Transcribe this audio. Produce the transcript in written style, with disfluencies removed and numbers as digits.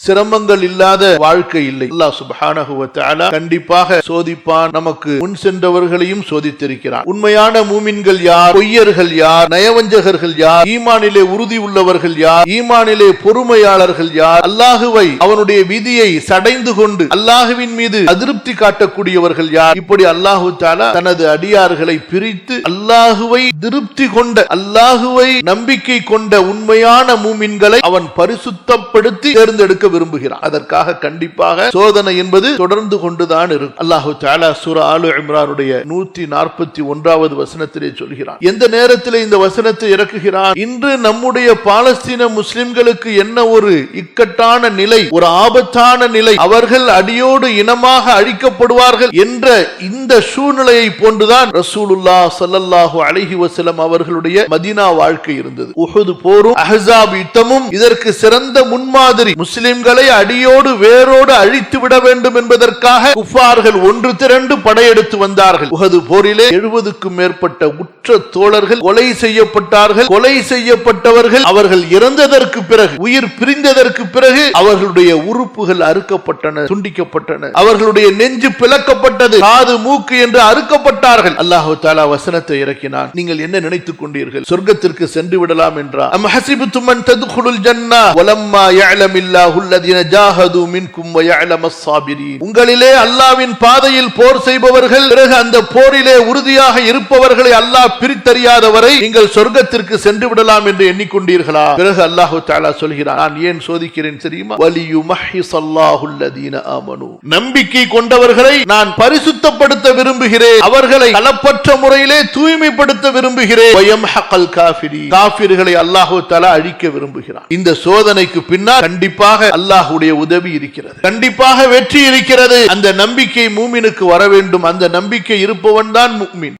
சிரமங்கள் இல்லாத வாழ்க்கை இல்லை. அல்லாஹ் சுப்ஹானஹு வ தஆலா கண்டிப்பாக சோதிப்பான். நமக்கு முன் சென்றவர்களையும் சோதித்திருக்கிறான். உண்மையான மூமின்கள் யார், பொய்யர்கள் யார், நயவஞ்சகர்கள் யார், ஈமானிலே உறுதி உள்ளவர்கள் யார், ஈமானிலே பொறுமையாளர்கள் யார், அல்லாஹுவை அவனுடைய விதியை சடைந்து கொண்டு அல்லாஹுவின் மீது அதிருப்தி காட்டக்கூடியவர்கள் யார், இப்படி அல்லாஹு தஆலா தனது அடியார்களை பிரித்து அல்லாஹுவை திருப்தி கொண்ட, அல்லாஹுவை நம்பிக்கை கொண்ட உண்மையான மூமின்களை அவன் பரிசுத்தப்படுத்தி தேர்ந்தெடுக்க விரும்புகிறான். அதற்காக கண்டிப்பாக சோதனை என்பது தொடர்ந்து கொண்டுதான் இருக்கும். அல்லாஹு தஆலா சூரா ஆலு இம்ரானுடைய 141வது வசனத்திலே சொல்கிறான். எந்த நேரத்தில் இந்த வசனத்தை இறக்குகிறான்? இன்று நம்முடைய பாலஸ்தீன முஸ்லிம்களுக்கு என்ன ஒரு இக்கட்டான நிலை, ஒரு ஆபத்தான நிலை, அவர்கள் அடியோடு இனமாக அழிக்கப்படுவார்கள் என்ற இந்த சூழ்நிலையை போன்றுதான் ரசூலுல்லாஹ் ஸல்லல்லாஹு அலைஹி வஸல்லம் அவர்களுடைய மதீனா வாழ்க்கை இருந்தது. உஹுது போரும் அஹ்ஸாப் யுத்தமும் இதற்கு சிறந்த முன்மாதிரி. முஸ்லிம்களை அடியோடு வேரோடு அழித்து விட வேண்டும் என்பதற்காக குஃபார்கள் ஒன்று திரண்டு படையெடுத்து வந்தார்கள். உஹது போரிலே 70க்கும் மேற்பட்ட உற்ற தோழர்கள் கொலை செய்யப்பட்டார்கள். கொலை செய்யப்பட்டவர்கள் அவர்கள் இறந்ததற்கு பிறகு, உயிர் பிரிந்ததற்கு பிறகு அவர்களுடைய உறுப்புகள் அறுக்கப்பட்டன, துண்டிக்கப்பட்டன. அவர்களுடைய நெஞ்சு பிளக்கப்பட்டது, காது மூக்கு என்று அறுக்கப்பட்டார்கள். அல்லாஹ் தஆலா வசனத்தை இறக்கினான். நீங்கள் என்ன நினைத்துக் கொண்டீர்கள்? சொர்க்கத்திற்கு சென்று விடலாம் என்றா? அம் ஹஸிபுதும் அன் தத்குலுல் ஜன்னah வலம்மா யஅலமில்லாஹு அல்லதீன ஜாஹது மின்கும் வ யஅலமஸ் ஸாபிரீன். உங்களிலே அல்லாஹ்வின் பாதையில் போர் செய்பவர்கள், பிறகு அந்த போரிலே உறுதியாக இருப்பவர்களை அல்லாஹ் பிரித்தறியாதவரை நீங்கள் சொர்க்கத்திற்கு சென்று விடலாம் என்று எண்ணிக்கொண்டீர்களா? பிறகு அல்லாஹ் தஆலா சொல்கிறான், நான் ஏன் சோதிக்கிறேன் தெரியுமா? வலியுமஹ்ஹிஸல்லாஹு அல்லதீன ஆமனூ. நம்பிக்கை கொண்டவர்களை நான் பரிசுத்தப்படுத்த விரும்புகிறேன், அவர்களை கலப்பற்ற முறையிலே தூய்மைப்படுத்த விரும்புகிறேன். வயம்ஹகல் காஃபிரீன். காஃபிர்களை அல்லாஹ் தஆலா அழிக்க விரும்புகிறான். இந்த சோதனைக்கு பின்னால் கண்டிப்பாக அல்லாஹ்வுடைய உதவி இருக்கிறது, கண்டிப்பாக வெற்றி இருக்கிறது. அந்த நம்பிக்கை மூமினுக்கு வர வேண்டும். அந்த நம்பிக்கை இருப்பவன் தான் முஃமின்.